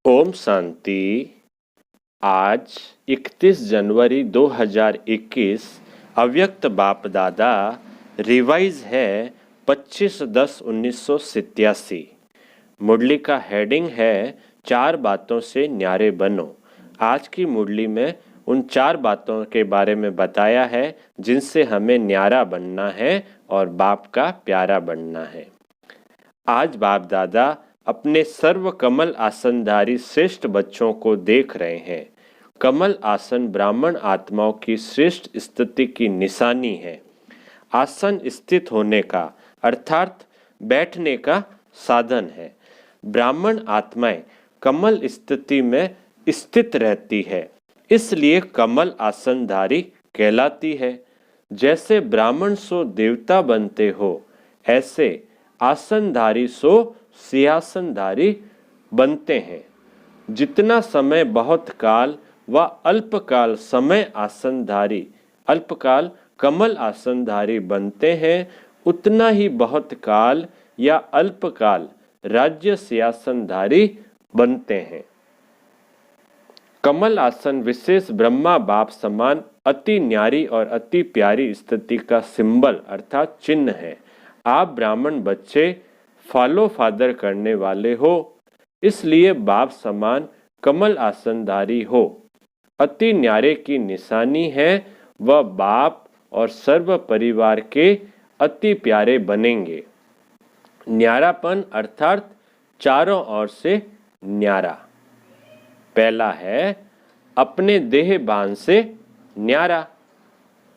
ओम शांति। आज 31 जनवरी 2021 अव्यक्त बाप दादा रिवाइज है 25/10/1987। मुरली का हेडिंग है 4 बातों से न्यारे बनो। आज की मुरली में उन 4 बातों के बारे में बताया है जिनसे हमें न्यारा बनना है और बाप का प्यारा बनना है। आज बाप दादा अपने सर्व कमल आसनधारी श्रेष्ठ बच्चों को देख रहे हैं। कमल आसन ब्राह्मण आत्माओं की श्रेष्ठ स्थिति की निशानी है। आसन स्थित होने का अर्थात बैठने का साधन है। ब्राह्मण आत्माएं कमल स्थिति में स्थित रहती है, इसलिए कमल आसनधारी कहलाती है। जैसे ब्राह्मण सो देवता बनते हो, ऐसे आसनधारी सो सिंहासनधारी बनते हैं। जितना समय बहुत काल व अल्पकाल समय आसनधारी अल्पकाल कमल आसनधारी बनते हैं, उतना ही बहुत काल या अल्पकाल राज्य सिंहासनधारी बनते हैं। कमल आसन विशेष ब्रह्मा बाप समान अति न्यारी और अति प्यारी स्थिति का सिंबल अर्थात चिन्ह है। आप ब्राह्मण बच्चे फॉलो फादर करने वाले हो, इसलिए बाप समान कमल आसनधारी हो। अति न्यारे की निशानी है, वह बाप और सर्व परिवार के अति प्यारे बनेंगे। न्यारापन अर्थात चारों ओर से न्यारा। पहला है अपने देह भान से न्यारा।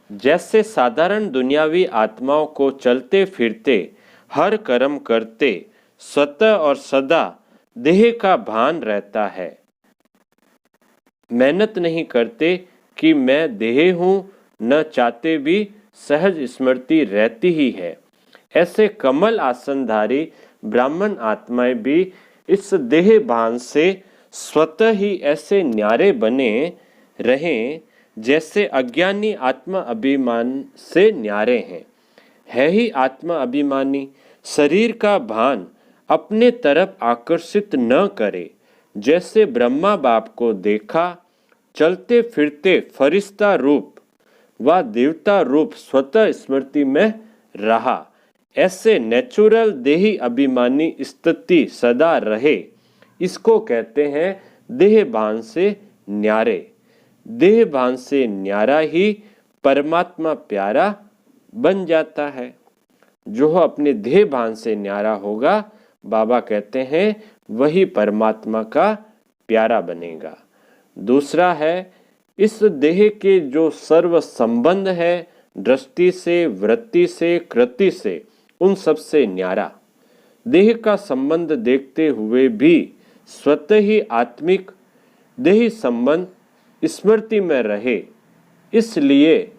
जैसे साधारण दुनियावी आत्माओं को चलते फिरते हर कर्म करते स्वतः और सदा देह का भान रहता है, मेहनत नहीं करते कि मैं देह हूं, न चाहते भी सहज स्मृति रहती ही है। ऐसे कमल आसनधारी ब्राह्मण आत्माएं भी इस देह भान से स्वतः ही ऐसे न्यारे बने रहें जैसे अज्ञानी आत्मा अभिमान से न्यारे हैं। है ही आत्मा अभिमानी, शरीर का भान अपने तरफ आकर्षित न करे। जैसे ब्रह्मा बाप को देखा चलते फिरते फरिश्ता रूप व देवता रूप स्वतः स्मृति में रहा, ऐसे नेचुरल देही अभिमानी स्थिति सदा रहे। इसको कहते हैं देह भान से न्यारे। देह भान से न्यारा ही परमात्मा प्यारा बन जाता है। जो अपने देह भान से न्यारा होगा, बाबा कहते हैं वही परमात्मा का प्यारा बनेगा। दूसरा है इस देह के जो सर्व संबंध है, दृष्टि से, वृत्ति से, कृति से, उन सब से न्यारा। देह का संबंध देखते हुए भी स्वतः ही आत्मिक देही संबंध स्मृति में रहे। इसलिए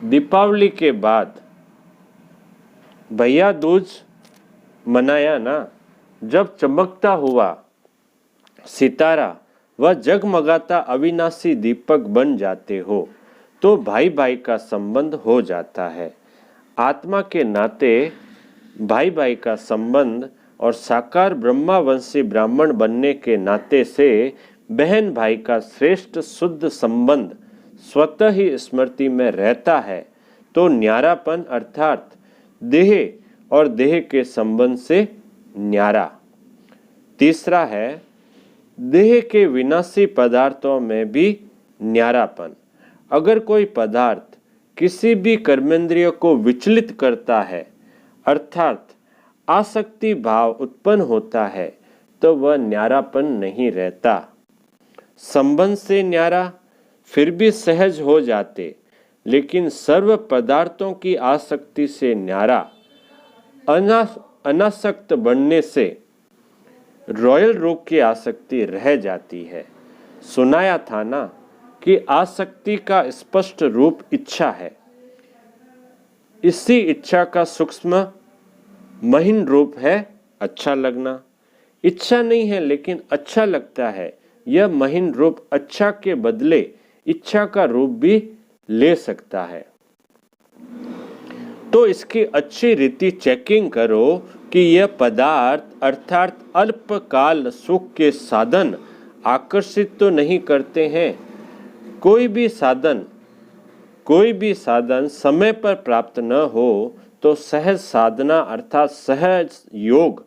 दीपावली के बाद भैया दूज मनाया ना, जब चमकता हुआ सितारा व जगमगाता अविनाशी दीपक बन जाते हो, तो भाई भाई का संबंध हो जाता है। आत्मा के नाते भाई भाई का संबंध और साकार ब्रह्मावंशी ब्राह्मण बनने के नाते से बहन भाई का श्रेष्ठ शुद्ध संबंध स्वतः ही स्मृति में रहता है। तो न्यारापन अर्थात देह और देह के संबंध से न्यारा। तीसरा है देह के विनाशी पदार्थों में भी न्यारापन। अगर कोई पदार्थ किसी भी कर्मेंद्रिय को विचलित करता है अर्थात आसक्ति भाव उत्पन्न होता है, तो वह न्यारापन नहीं रहता। संबंध से न्यारा फिर भी सहज हो जाते, लेकिन सर्व पदार्थों की आसक्ति से न्यारा अनासक्त बनने से रॉयल रोग की आसक्ति रह जाती है। सुनाया था ना कि आसक्ति का स्पष्ट रूप इच्छा है। इसी इच्छा का सूक्ष्म महीन रूप है अच्छा लगना। इच्छा नहीं है लेकिन अच्छा लगता है। यह महीन रूप अच्छा के बदले इच्छा का रूप भी ले सकता है। तो इसकी अच्छी रीति चेकिंग करो कि यह पदार्थ अर्थात अल्पकाल सुख के साधन आकर्षित तो नहीं करते हैं। कोई भी साधन समय पर प्राप्त न हो तो सहज साधना अर्थात सहज योग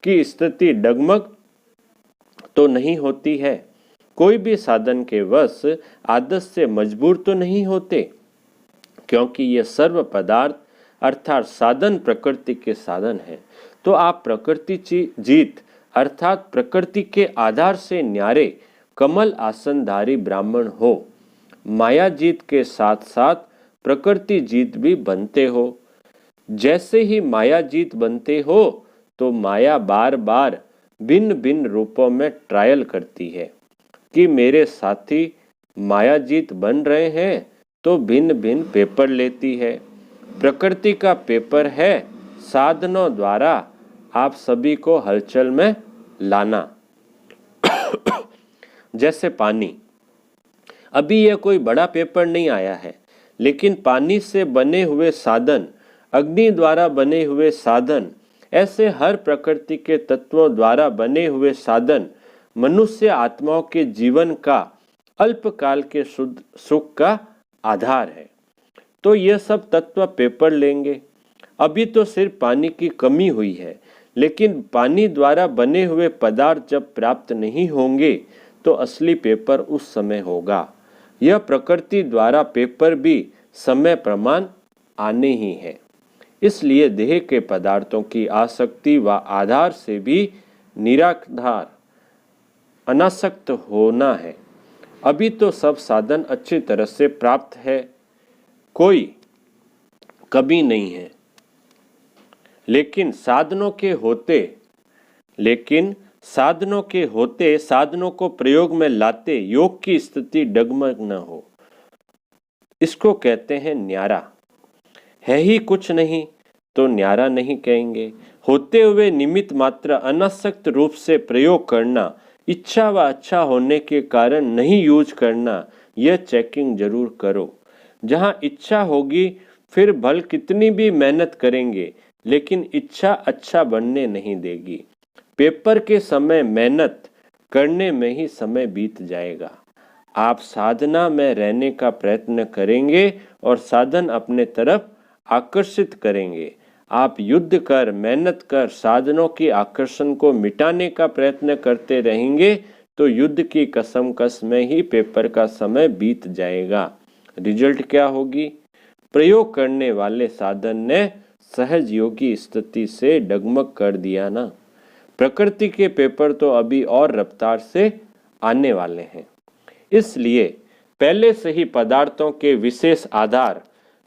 की स्थिति डगमग तो नहीं होती है। कोई भी साधन के वश आदत से मजबूर तो नहीं होते, क्योंकि ये सर्व पदार्थ अर्थात साधन प्रकृति के साधन हैं। तो आप प्रकृति जीत अर्थात प्रकृति के आधार से न्यारे कमल आसनधारी ब्राह्मण हो। माया जीत के साथ साथ प्रकृति जीत भी बनते हो। जैसे ही माया जीत बनते हो तो माया बार बार भिन्न भिन्न रूपों में ट्रायल करती है कि मेरे साथी माया जीत बन रहे हैं, तो भिन्न भिन्न पेपर लेती है। प्रकृति का पेपर है साधनों द्वारा आप सभी को हलचल में लाना। जैसे पानी, अभी यह कोई बड़ा पेपर नहीं आया है, लेकिन पानी से बने हुए साधन, अग्नि द्वारा बने हुए साधन, ऐसे हर प्रकृति के तत्वों द्वारा बने हुए साधन मनुष्य आत्माओं के जीवन का अल्पकाल के सुख का आधार है। तो यह सब तत्व पेपर लेंगे। अभी तो सिर्फ पानी की कमी हुई है, लेकिन पानी द्वारा बने हुए पदार्थ जब प्राप्त नहीं होंगे तो असली पेपर उस समय होगा। यह प्रकृति द्वारा पेपर भी समय प्रमाण आने ही है। इसलिए देह के पदार्थों की आसक्ति व आधार से भी निराधार अनासक्त होना है। अभी तो सब साधन अच्छी तरह से प्राप्त है, कोई कभी नहीं है, लेकिन साधनों के होते साधनों को प्रयोग में लाते योग की स्थिति डगमग न हो। इसको कहते हैं न्यारा। है ही कुछ नहीं तो न्यारा नहीं कहेंगे। होते हुए निमित्त मात्र अनासक्त रूप से प्रयोग करना, इच्छा व अच्छा होने के कारण नहीं यूज करना, यह चेकिंग जरूर करो। जहां इच्छा होगी फिर भल कितनी भी मेहनत करेंगे, लेकिन इच्छा अच्छा बनने नहीं देगी। पेपर के समय मेहनत करने में ही समय बीत जाएगा। आप साधना में रहने का प्रयत्न करेंगे और साधन अपने तरफ आकर्षित करेंगे। आप युद्ध कर, मेहनत कर साधनों की आकर्षण को मिटाने का प्रयत्न करते रहेंगे तो युद्ध की कसम कस में ही पेपर का समय बीत जाएगा। रिजल्ट क्या होगी? प्रयोग करने वाले साधन ने सहज योगी स्थिति से डगमग कर दिया ना। प्रकृति के पेपर तो अभी और रफ्तार से आने वाले हैं। इसलिए पहले से ही पदार्थों के विशेष आधार,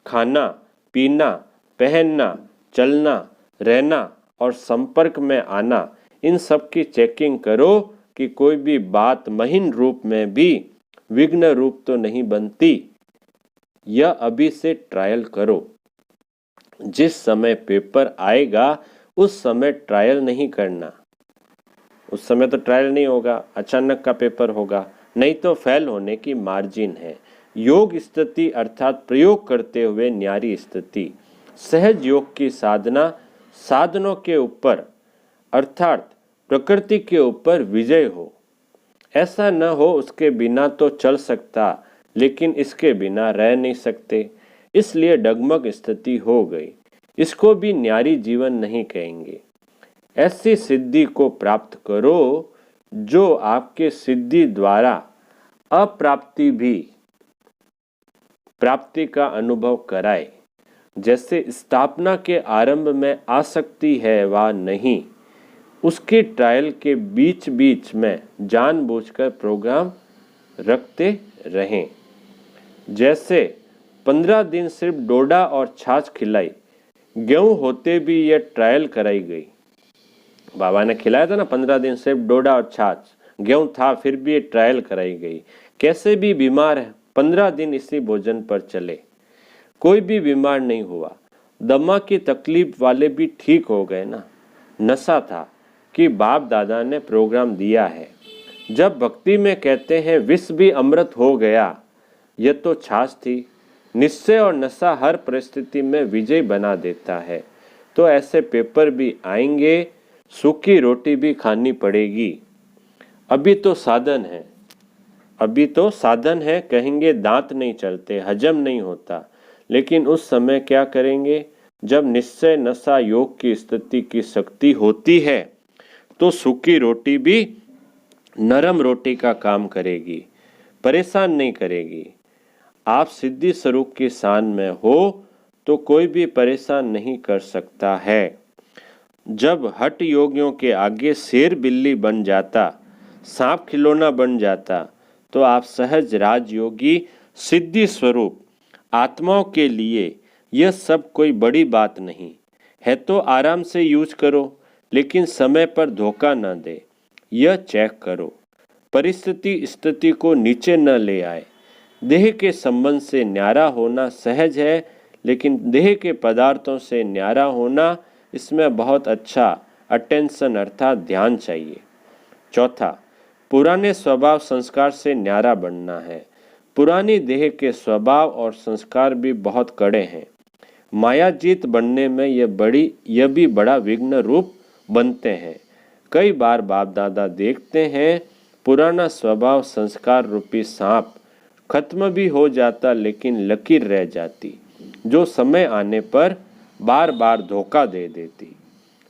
खाना, पीना, पहनना, चलना, रहना और संपर्क में आना, इन सब की चेकिंग करो कि कोई भी बात महीन रूप में भी विघ्न रूप तो नहीं बनती। यह अभी से ट्रायल करो। जिस समय पेपर आएगा उस समय ट्रायल नहीं करना। उस समय तो ट्रायल नहीं होगा, अचानक का पेपर होगा, नहीं तो फेल होने की मार्जिन है। योग स्थिति अर्थात प्रयोग करते हुए न्यारी स्थिति, सहज योग की साधना साधनों के ऊपर अर्थात प्रकृति के ऊपर विजय हो। ऐसा न हो उसके बिना तो चल सकता, लेकिन इसके बिना रह नहीं सकते, इसलिए डगमग स्थिति हो गई। इसको भी न्यारी जीवन नहीं कहेंगे। ऐसी सिद्धि को प्राप्त करो जो आपके सिद्धि द्वारा अप्राप्ति भी प्राप्ति का अनुभव कराए। जैसे स्थापना के आरंभ में आसक्ति है वा नहीं, उसकी ट्रायल के बीच बीच में जानबूझकर प्रोग्राम रखते रहें। जैसे 15 दिन सिर्फ डोडा और छाछ खिलाई, गेहूं होते भी यह ट्रायल कराई गई। बाबा ने खिलाया था ना 15 दिन सिर्फ डोडा और छाछ, गेहूं था फिर भी ये ट्रायल कराई गई। कैसे भी बीमार है 15 दिन इसी भोजन पर चले, कोई भी बीमार नहीं हुआ। दमा की तकलीफ वाले भी ठीक हो गए ना। नशा था कि बाप दादा ने प्रोग्राम दिया है। जब भक्ति में कहते हैं विष भी अमृत हो गया, यह तो छाछ थी। निश्चय और नशा हर परिस्थिति में विजय बना देता है। तो ऐसे पेपर भी आएंगे, सूखी रोटी भी खानी पड़ेगी। अभी तो साधन है, अभी तो साधन है, कहेंगे दांत नहीं चलते, हजम नहीं होता, लेकिन उस समय क्या करेंगे? जब निश्चय नशा योग की स्थिति की शक्ति होती है तो सूखी रोटी भी नरम रोटी का काम करेगी, परेशान नहीं करेगी। आप सिद्धि स्वरूप के स्थान में हो तो कोई भी परेशान नहीं कर सकता है। जब हठ योगियों के आगे शेर बिल्ली बन जाता, सांप खिलौना बन जाता, तो आप सहज राजयोगी सिद्धि स्वरूप आत्माओं के लिए यह सब कोई बड़ी बात नहीं है। तो आराम से यूज करो, लेकिन समय पर धोखा न दे। यह चेक करो परिस्थिति स्थिति को नीचे न ले आए। देह के संबंध से न्यारा होना सहज है, लेकिन देह के पदार्थों से न्यारा होना, इसमें बहुत अच्छा अटेंशन अर्थात ध्यान चाहिए। चौथा, पुराने स्वभाव संस्कार से न्यारा बनना है। पुरानी देह के स्वभाव और संस्कार भी बहुत कड़े हैं। मायाजीत बनने में यह भी बड़ा विघ्न रूप बनते हैं। कई बार बाप दादा देखते हैं पुराना स्वभाव संस्कार रूपी सांप खत्म भी हो जाता, लेकिन लकीर रह जाती, जो समय आने पर बार बार धोखा दे देती।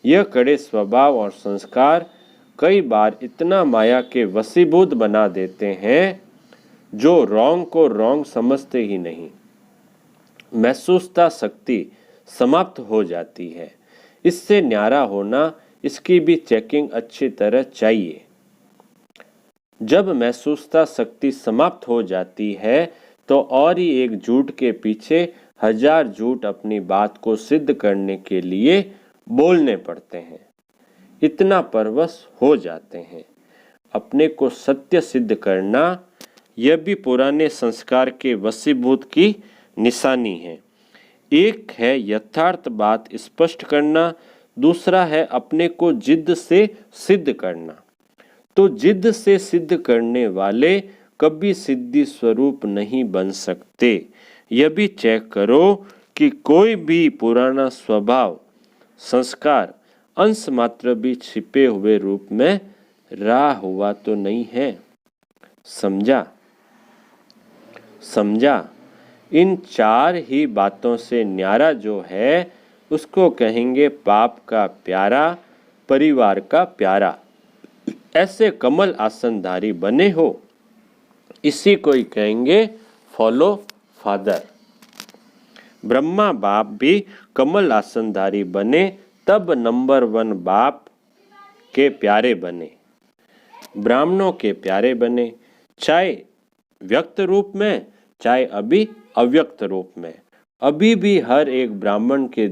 यह कड़े स्वभाव और संस्कार कई बार इतना माया के वशीभूत बना देते हैं, जो रॉन्ग को रॉन्ग समझते ही नहीं। महसूसता शक्ति समाप्त हो जाती है। इससे न्यारा होना, इसकी भी चेकिंग अच्छी तरह चाहिए। जब महसूसता शक्ति समाप्त हो जाती है तो और ही एक झूठ के पीछे हजार झूठ अपनी बात को सिद्ध करने के लिए बोलने पड़ते हैं। इतना परवश हो जाते हैं। अपने को सत्य सिद्ध करना, यह भी पुराने संस्कार के वशीभूत की निशानी है। एक है यथार्थ बात स्पष्ट करना, दूसरा है अपने को जिद से सिद्ध करना। तो जिद से सिद्ध करने वाले कभी सिद्धि स्वरूप नहीं बन सकते। यह भी चेक करो कि कोई भी पुराना स्वभाव संस्कार अंश मात्र भी छिपे हुए रूप में रहा हुआ तो नहीं है। समझा? समझा? इन चार ही बातों से न्यारा जो है उसको कहेंगे बाप का प्यारा, परिवार का प्यारा। ऐसे कमल आसनधारी बने हो, इसी को ही कहेंगे फॉलो फादर। ब्रह्मा बाप भी कमल आसनधारी बने, तब नंबर 1 बाप के प्यारे बने, ब्राह्मणों के प्यारे बने, चाहे व्यक्त रूप में चाहे अभी अव्यक्त रूप में। अभी भी हर एक ब्राह्मण के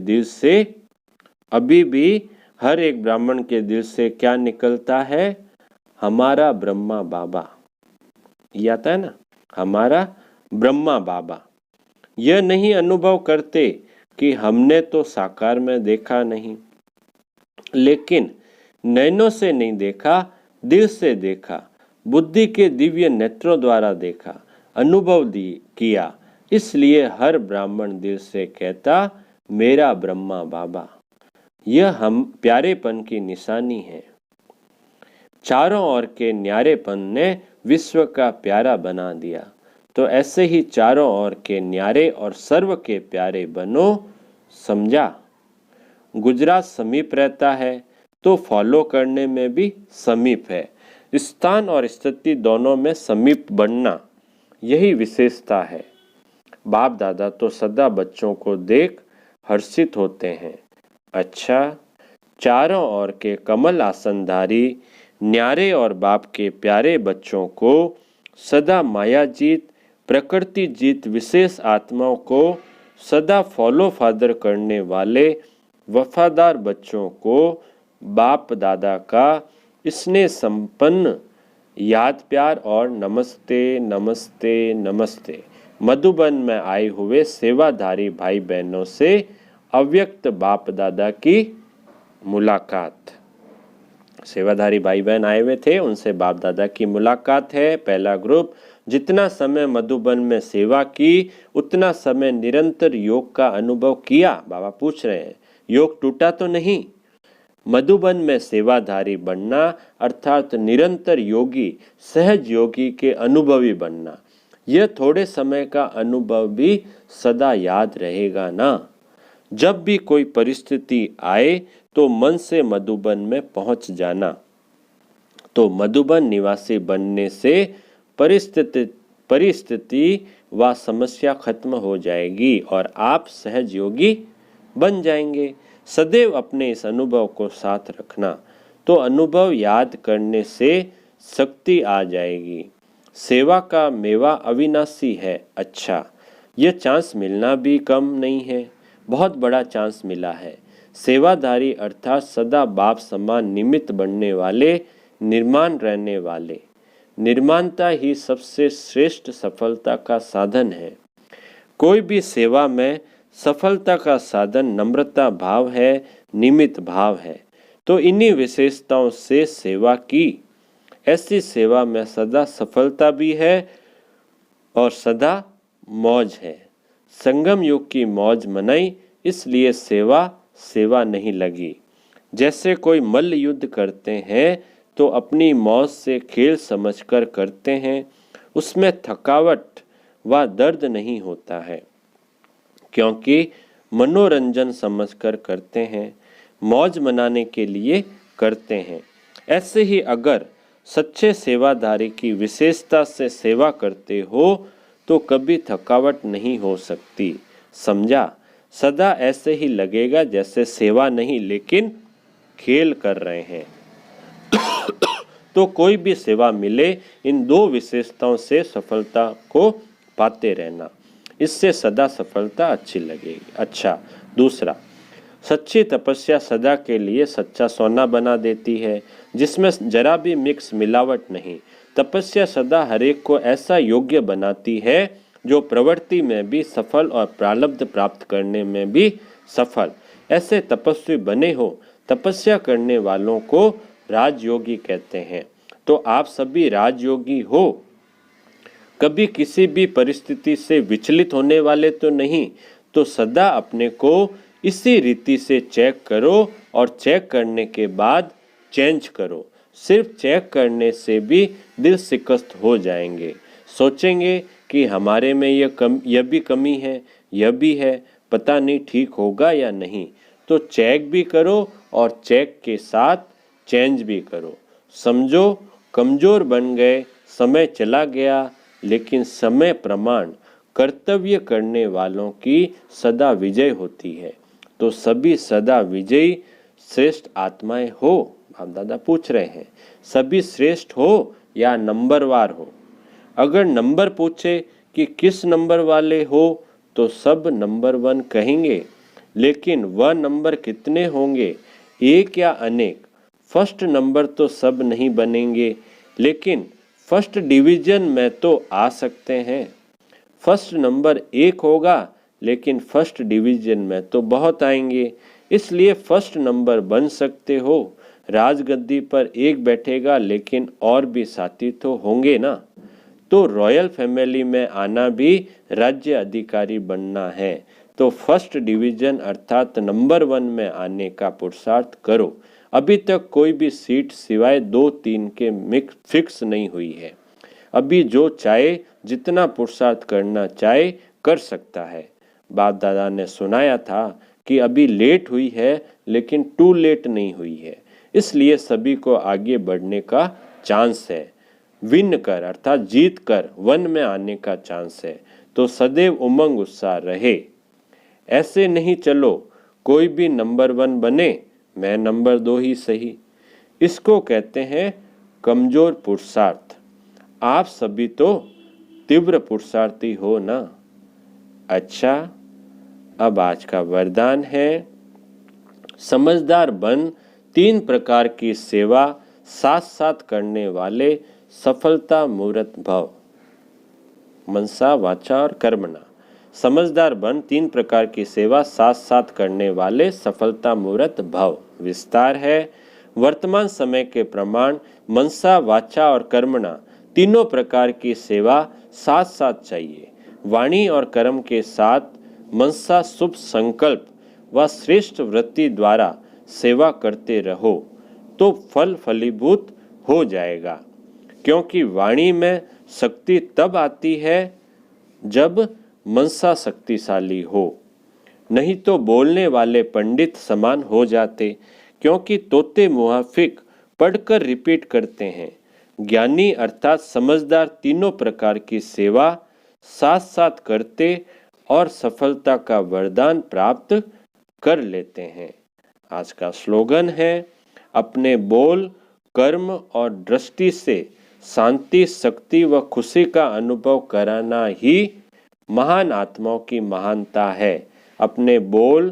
दिल से क्या निकलता है? हमारा ब्रह्मा बाबा। ये आता है ना, हमारा ब्रह्मा बाबा। यह नहीं अनुभव करते कि हमने तो साकार में देखा नहीं, लेकिन नैनों से नहीं देखा, दिल से देखा, बुद्धि के दिव्य नेत्रों द्वारा देखा, अनुभव किया। इसलिए हर ब्राह्मण दिल से कहता मेरा ब्रह्मा बाबा। यह हम प्यारेपन की निशानी है। चारों ओर के न्यारेपन ने विश्व का प्यारा बना दिया। तो ऐसे ही चारों ओर के न्यारे और सर्व के प्यारे बनो। समझा? गुजरात समीप रहता है तो फॉलो करने में भी समीप है। स्थान और स्थिति दोनों में समीप बनना, यही विशेषता है। बाप दादा तो सदा बच्चों को देख हर्षित होते हैं। अच्छा, चारों ओर के कमल आसनधारी न्यारे और बाप के प्यारे बच्चों को सदा माया जीत, प्रकृति जीत विशेष आत्माओं को सदा फॉलो फादर करने वाले वफादार बच्चों को बाप दादा का स्नेह संपन्न याद प्यार और नमस्ते नमस्ते नमस्ते। मधुबन में आए हुए सेवाधारी भाई बहनों से अव्यक्त बाप दादा की मुलाकात। सेवाधारी भाई बहन आए हुए थे, उनसे बाप दादा की मुलाकात है। पहला ग्रुप, जितना समय मधुबन में सेवा की उतना समय निरंतर योग का अनुभव किया। बाबा पूछ रहे हैं योग टूटा तो नहीं? मधुबन में सेवाधारी बनना अर्थात निरंतर योगी, सहज योगी के अनुभवी बनना। यह थोड़े समय का अनुभव भी सदा याद रहेगा ना। जब भी कोई परिस्थिति आए तो मन से मधुबन में पहुंच जाना। तो मधुबन निवासी बनने से परिस्थिति व समस्या खत्म हो जाएगी और आप सहज योगी बन जाएंगे। सदैव अपने इस अनुभव को साथ रखना, तो अनुभव याद करने से शक्ति आ जाएगी। सेवा का मेवा अविनाशी है। अच्छा, यह चांस मिलना भी कम नहीं है, बहुत बड़ा चांस मिला है। सेवाधारी अर्थात सदा बाप समान निमित्त बनने वाले, निर्माण रहने वाले। निर्माणता ही सबसे श्रेष्ठ सफलता का साधन है। कोई भी सेवा में सफलता का साधन नम्रता भाव है, निमित्त भाव है। तो इन्हीं विशेषताओं से सेवा की। ऐसी सेवा में सदा सफलता भी है और सदा मौज है। संगम युग की मौज मनाई, इसलिए सेवा नहीं लगी। जैसे कोई मल्ल युद्ध करते हैं तो अपनी मौज से खेल समझकर करते हैं, उसमें थकावट व दर्द नहीं होता है, क्योंकि मनोरंजन समझकर करते हैं, मौज मनाने के लिए करते हैं। ऐसे ही अगर सच्चे सेवाधारी की विशेषता से सेवा करते हो तो कभी थकावट नहीं हो सकती। समझा? सदा ऐसे ही लगेगा जैसे सेवा नहीं लेकिन खेल कर रहे हैं। तो कोई भी सेवा मिले, इन दो विशेषताओं से सफलता को पाते रहना, इससे सदा सफलता अच्छी लगेगी। अच्छा, दूसरा, सच्ची तपस्या सदा के लिए सच्चा सोना बना देती है, जिसमें जरा भी मिक्स मिलावट नहीं। तपस्या सदा हरेक को ऐसा योग्य बनाती है जो प्रवृत्ति में भी सफल और प्रारब्ध प्राप्त करने में भी सफल। ऐसे तपस्वी बने हो। तपस्या करने वालों को राजयोगी कहते हैं। तो आप सभी राजयोगी हो। कभी किसी भी परिस्थिति से विचलित होने वाले तो नहीं। तो सदा अपने को इसी रीति से चेक करो और चेक करने के बाद चेंज करो। सिर्फ चेक करने से भी दिल शिकस्त हो जाएंगे। सोचेंगे कि हमारे में यह भी कमी है, यह भी है, पता नहीं ठीक होगा या नहीं। तो चेक भी करो और चेक के साथ चेंज भी करो। समझो, कमजोर बन गए, समय चला गया, लेकिन समय प्रमाण कर्तव्य करने वालों की सदा विजय होती है। तो सभी सदा विजयी श्रेष्ठ आत्माएं हो। आप दादा पूछ रहे हैं, सभी श्रेष्ठ हो या नंबरवार हो? अगर नंबर पूछे कि किस नंबर वाले हो तो सब नंबर 1 कहेंगे, लेकिन वह नंबर कितने होंगे, एक या अनेक? फर्स्ट नंबर तो सब नहीं बनेंगे, लेकिन फर्स्ट डिवीजन में तो आ सकते हैं। फर्स्ट नंबर 1 होगा, लेकिन फर्स्ट डिवीजन में तो बहुत आएंगे, इसलिए फर्स्ट नंबर बन सकते हो। राजगद्दी पर एक बैठेगा, लेकिन और भी साथी तो होंगे ना। तो रॉयल फैमिली में आना भी राज्य अधिकारी बनना है। तो फर्स्ट डिवीजन अर्थात नंबर 1 में आने का पुरुषार्थ करो। अभी तक कोई भी सीट सिवाय 2-3 के फिक्स नहीं हुई है। अभी जो चाहे, जितना पुरुषार्थ करना चाहे कर सकता है। बाप दादा ने सुनाया था कि अभी लेट हुई है, लेकिन टू लेट नहीं हुई है, इसलिए सभी को आगे बढ़ने का चांस है। विन कर अर्थात जीत कर 1 में आने का चांस है। तो सदैव उमंग उत्साह रहे। ऐसे नहीं चलो कोई भी नंबर 1 बने, मैं नंबर 2 ही सही। इसको कहते हैं कमजोर पुरुषार्थ। आप सभी तो तीव्र पुरुषार्थी हो ना। अच्छा, अब आज का वरदान है, समझदार बन 3 प्रकार की सेवा साथ साथ करने वाले सफलता मूर्त भव। मनसा वाचा और कर्मणा। समझदार बन 3 प्रकार की सेवा साथ साथ करने वाले सफलता मूर्त भव। विस्तार है, वर्तमान समय के प्रमाण मनसा वाचा और कर्मणा तीनों प्रकार की सेवा साथ साथ चाहिए। वाणी और कर्म के साथ मनसा शुभ संकल्प व श्रेष्ठ वृत्ति द्वारा सेवा करते रहो तो फल फलीभूत हो जाएगा। क्योंकि वाणी में शक्ति तब आती है जब मनसा शक्तिशाली हो, नहीं तो बोलने वाले पंडित समान हो जाते, क्योंकि तोते मुहाफिक पढ़कर रिपीट करते हैं। ज्ञानी अर्थात समझदार तीनों प्रकार की सेवा साथ साथ करते और सफलता का वरदान प्राप्त कर लेते हैं। आज का स्लोगन है, अपने बोल, कर्म और दृष्टि से शांति, शक्ति व खुशी का अनुभव कराना ही महान आत्माओं की महानता है। अपने बोल,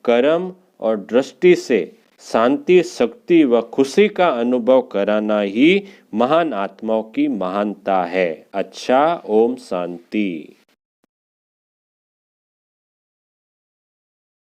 कर्म और दृष्टि से शांति, शक्ति व खुशी का अनुभव कराना ही महान आत्माओं की महानता है। अच्छा, ओम शांति।